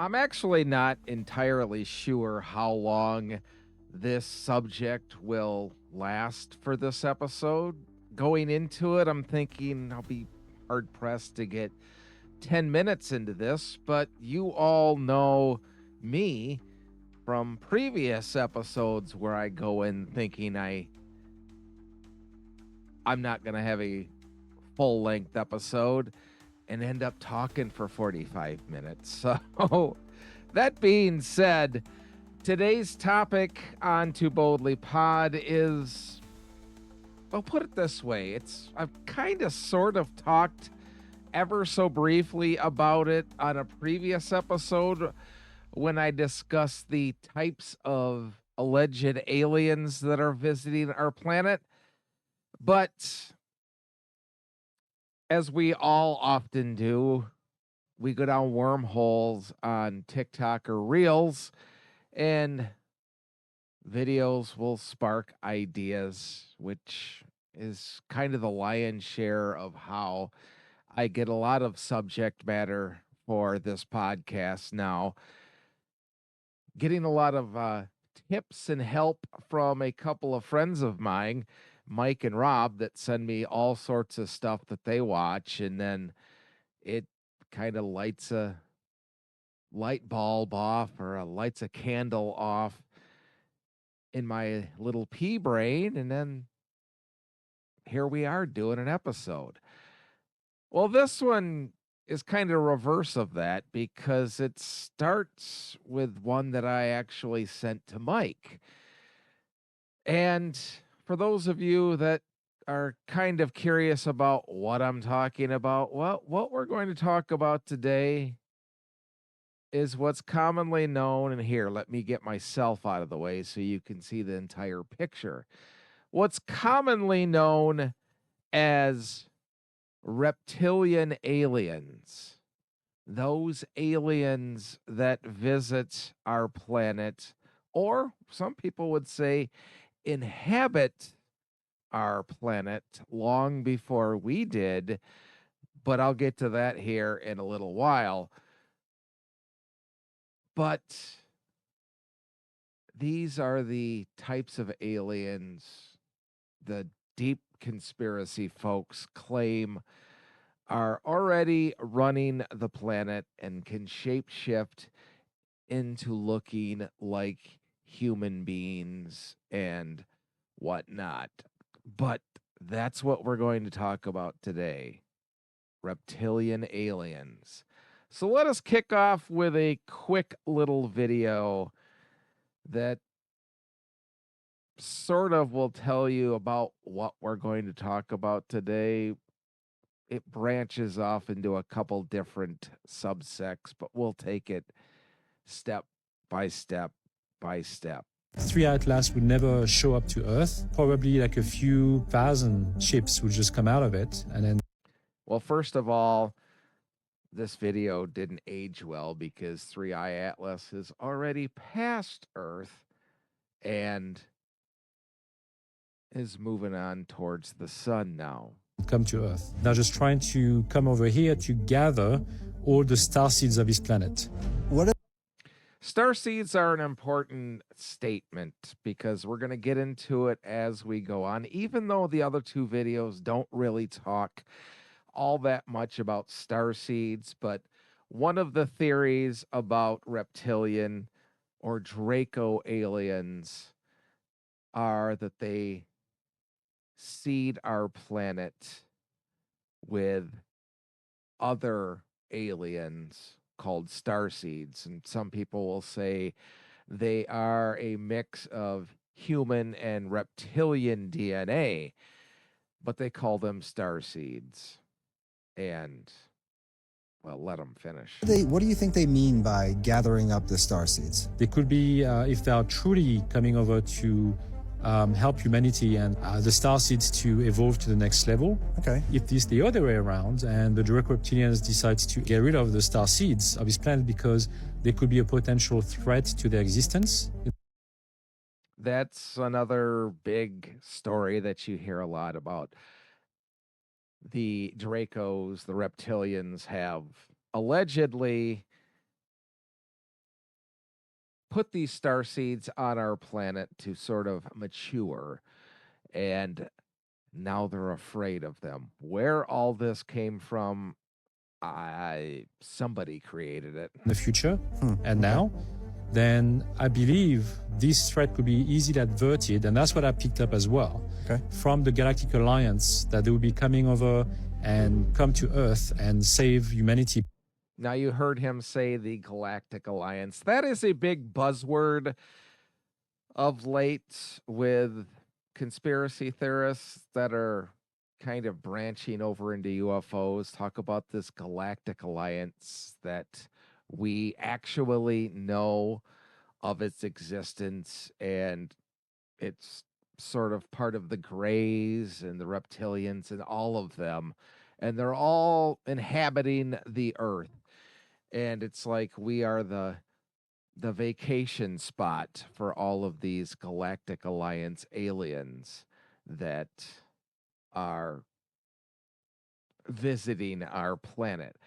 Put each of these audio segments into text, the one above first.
I'm actually not entirely sure how long this subject will last for this episode. Going into it, I'm thinking I'll be hard pressed to get 10 minutes into this, but you all know me from previous episodes where I go in thinking I'm not going to have a full length episode and end up talking for 45 minutes. So, that being said, today's topic on To Boldly Pod is, well, put it this way. I've kind of sort of talked ever so briefly about it on a previous episode when I discussed the types of alleged aliens that are visiting our planet. But as we all often do, we go down wormholes on TikTok or Reels, and videos will spark ideas, which is kind of the lion's share of how I get a lot of subject matter for this podcast now. Getting a lot of tips and help from a couple of friends of mine, Mike and Rob, that send me all sorts of stuff that they watch, and then it kind of lights a light bulb off or lights a candle off in my little pea brain, and then here we are doing an episode. Well, this one is kind of reverse of that because it starts with one that I actually sent to Mike. And for those of you that are kind of curious about what I'm talking about, well, what we're going to talk about today is what's commonly known, and here, let me get myself out of the way so you can see the entire picture. What's commonly known as reptilian aliens, those aliens that visit our planet, or some people would say inhabit our planet long before we did, but I'll get to that here in a little while. But these are the types of aliens the deep conspiracy folks claim are already running the planet and can shapeshift into looking like human beings and whatnot. But that's what we're going to talk about today: reptilian aliens. So let us kick off with a quick little video that sort of will tell you about what we're going to talk about today. It branches off into a couple different subsects, but we'll take it step by step by step. Three Atlas would never show up to Earth. Probably like a few thousand ships would just come out of it. And then, well, first of all, this video didn't age well because 3i Atlas is already past Earth and is moving on towards the sun now. come to Earth. They're just trying to come over here to gather all the star seeds of this planet. Star seeds are an important statement because we're going to get into it as we go on, even though the other two videos don't really talk all that much about star seeds. But one of the theories about reptilian or Draco aliens are that they seed our planet with other aliens called star seeds. And some people will say they are a mix of human and reptilian DNA, but they call them star seeds. And, well, let them finish. What do you think they mean by gathering up the star seeds? They could be, if they are truly coming over to help humanity and the star seeds to evolve to the next level. Okay. If this the other way around and the Draco Reptilians decides to get rid of the star seeds of this planet because they could be a potential threat to their existence. That's another big story that you hear a lot about. The Dracos, the reptilians, have allegedly put these star seeds on our planet to sort of mature, and now they're afraid of them. Where all this came from, somebody created it. in the future and okay. now, then I believe this threat could be easily averted. And that's what I picked up as well Okay. from the Galactic Alliance, that they will be coming over and come to Earth and save humanity. Now, you heard him say the Galactic Alliance. That is a big buzzword of late with conspiracy theorists that are kind of branching over into UFOs. Talk about this Galactic Alliance that we actually know of its existence, and it's sort of part of the Greys and the Reptilians and all of them. And they're all inhabiting the Earth. And it's like we are the vacation spot for all of these Galactic Alliance aliens that are visiting our planet.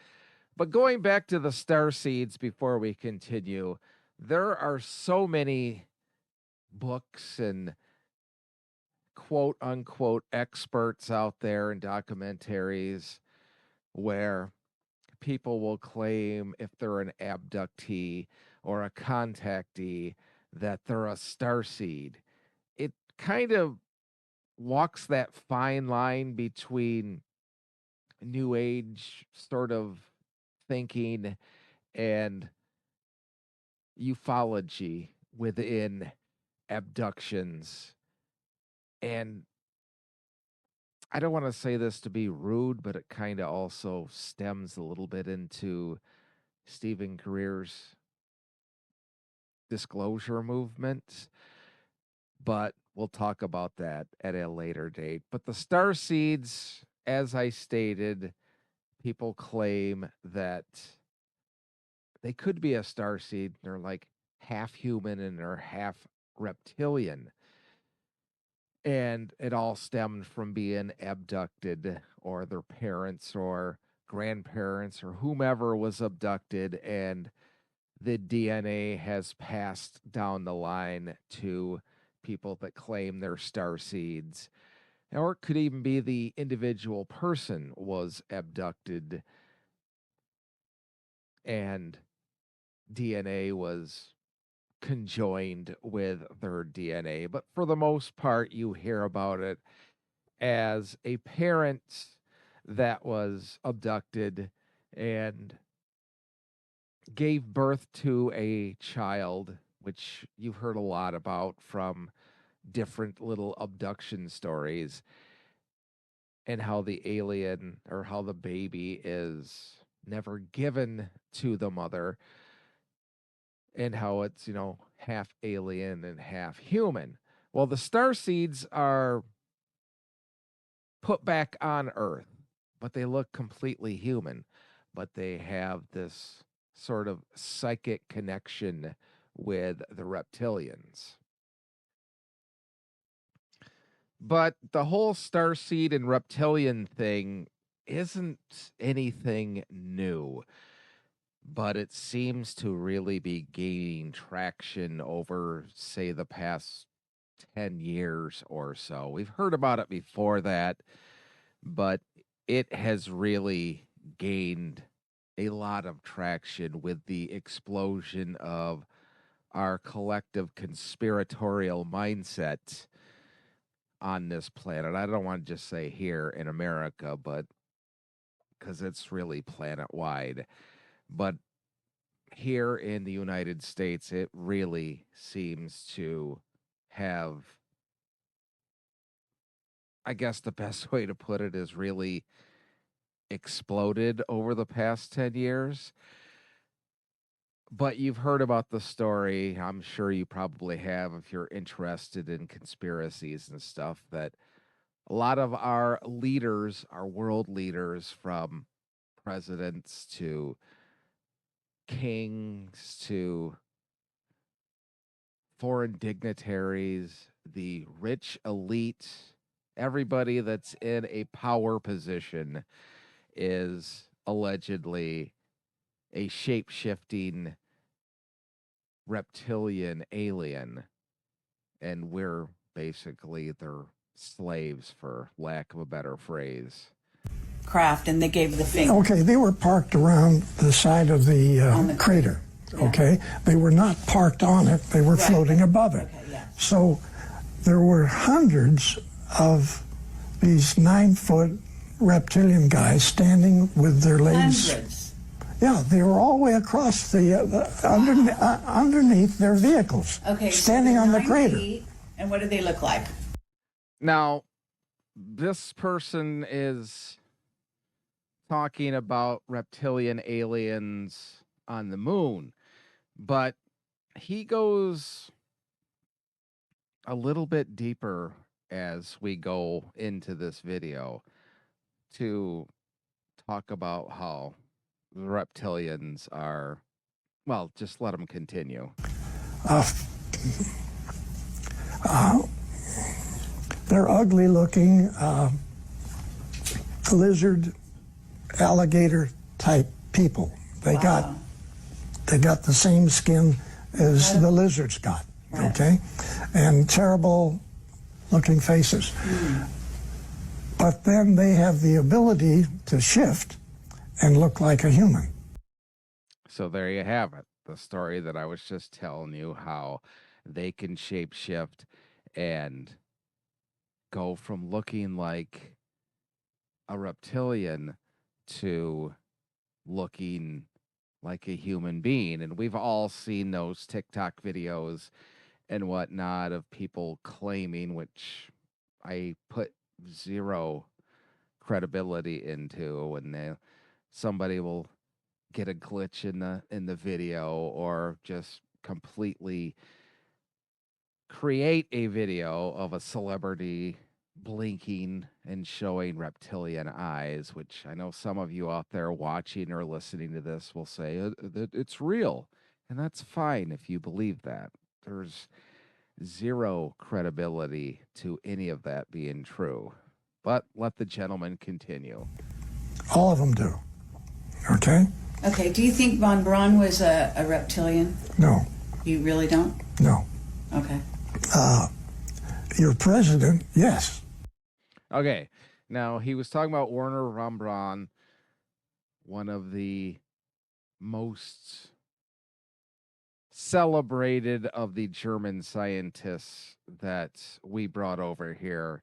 But going back to the star seeds before we continue, there are so many books and quote unquote experts out there and documentaries where people will claim, if they're an abductee or a contactee, that they're a starseed. It kind of walks that fine line between new age sort of thinking and ufology within abductions. And I don't want to say this to be rude, but it kind of also stems a little bit into Stephen Greer's disclosure movement, but we'll talk about that at a later date. But the star seeds, as I stated, people claim that they could be a star seed. They're like half human and they're half reptilian. And it all stemmed from being abducted, or their parents or grandparents or whomever was abducted, and the DNA has passed down the line to people that claim they're star seeds. Or it could even be the individual person was abducted and DNA was conjoined with their DNA. But for the most part, you hear about it as a parent that was abducted and gave birth to a child, which you've heard a lot about from different little abduction stories, and how the alien or how the baby is never given to the mother, and how it's, half alien and half human. Well, the star seeds are put back on Earth, but they look completely human, but they have this sort of psychic connection with the reptilians. But the whole starseed and reptilian thing isn't anything new, but it seems to really be gaining traction over, say, the past 10 years or so. We've heard about it before that, but it has really gained a lot of traction with the explosion of our collective conspiratorial mindset on this planet. I don't want to just say here in America, but because it's really planet wide. But here in the United States, it really seems to have, I guess the best way to put it is really exploded over the past 10 years. But you've heard about the story. I'm sure you probably have if you're interested in conspiracies and stuff, that a lot of our leaders, our world leaders, from presidents to kings to foreign dignitaries, the rich elite, everybody that's in a power position is allegedly a shape shifting reptilian alien, and we're basically their slaves, for lack of a better phrase. Craft, and they gave the finger. Okay, they were parked around the side of the, On the crater. Yeah. Okay, they were not parked on it; they were Right. floating above it. Okay, yeah. So there were hundreds of these 9-foot reptilian guys standing with their legs. Hundreds. Yeah, they were all the way across underneath their vehicles. Okay. so standing they're on the 9 crater. feet, and what do they look like? Now, this person is talking about reptilian aliens on the moon, but he goes a little bit deeper as we go into this video to talk about how the reptilians are, well, just let him continue. They're ugly looking, lizard, alligator type people. They got the same skin as the lizards got, okay? And terrible looking faces. But then they have the ability to shift and look like a human. So there you have it. The story that I was just telling you, how they can shapeshift and go from looking like a reptilian to looking like a human being. And we've all seen those TikTok videos and whatnot of people claiming, which I put zero credibility into, when somebody will get a glitch in the video, or just completely create a video of a celebrity blinking and showing reptilian eyes, which I know some of you out there watching or listening to this will say that it's real. And that's fine if you believe that. There's zero credibility to any of that being true. But let the gentleman continue. All of them do, okay? Okay, do you think Von Braun was a reptilian? No, You really don't? no. Okay. Your president, yes. Okay, now he was talking about Werner von Braun, one of the most celebrated of the German scientists that we brought over here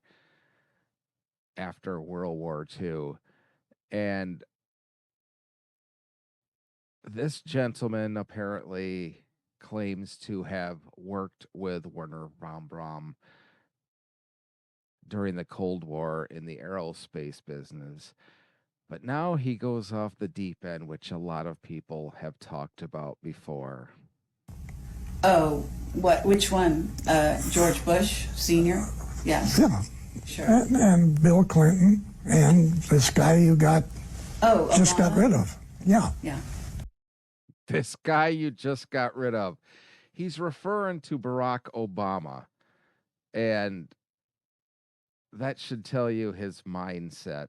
after World War II. And this gentleman apparently claims to have worked with Werner von Braun during the Cold War in the aerospace business. But now he goes off the deep end, which a lot of people have talked about before. Oh, what? Which one? George Bush Sr.? Yes. Yeah. Sure. And Bill Clinton and this guy you got just got Obama? rid of. Yeah. Yeah. This guy you just got rid of. He's referring to Barack Obama. And that should tell you his mindset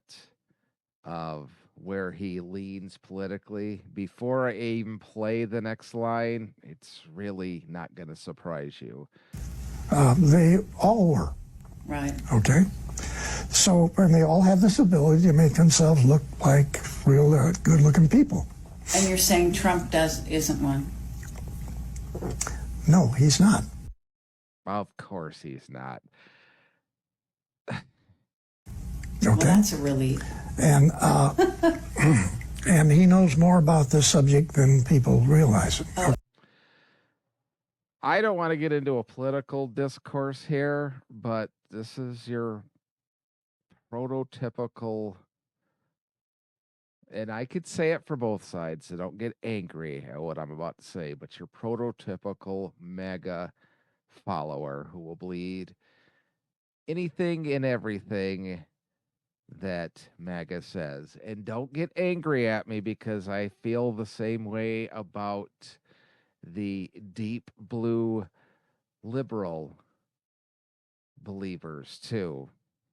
of where he leans politically. Before I even play the next line, it's really not going to surprise you. They all were, Right. okay? So, and they all have this ability to make themselves look like real good-looking people. And you're saying Trump isn't one? No, he's not. Of course he's not. Well, Okay? that's a relief. And, and he knows more about this subject than people realize. I don't want to get into a political discourse here, but this is your prototypical, and I could say it for both sides, so don't get angry at what I'm about to say, but your prototypical mega follower who will bleed anything and everything that MAGA says. And don't get angry at me, because I feel the same way about the deep blue liberal believers too.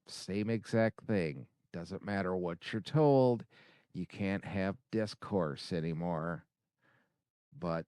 Same exact thing. Doesn't matter what you're told, you can't have discourse anymore. But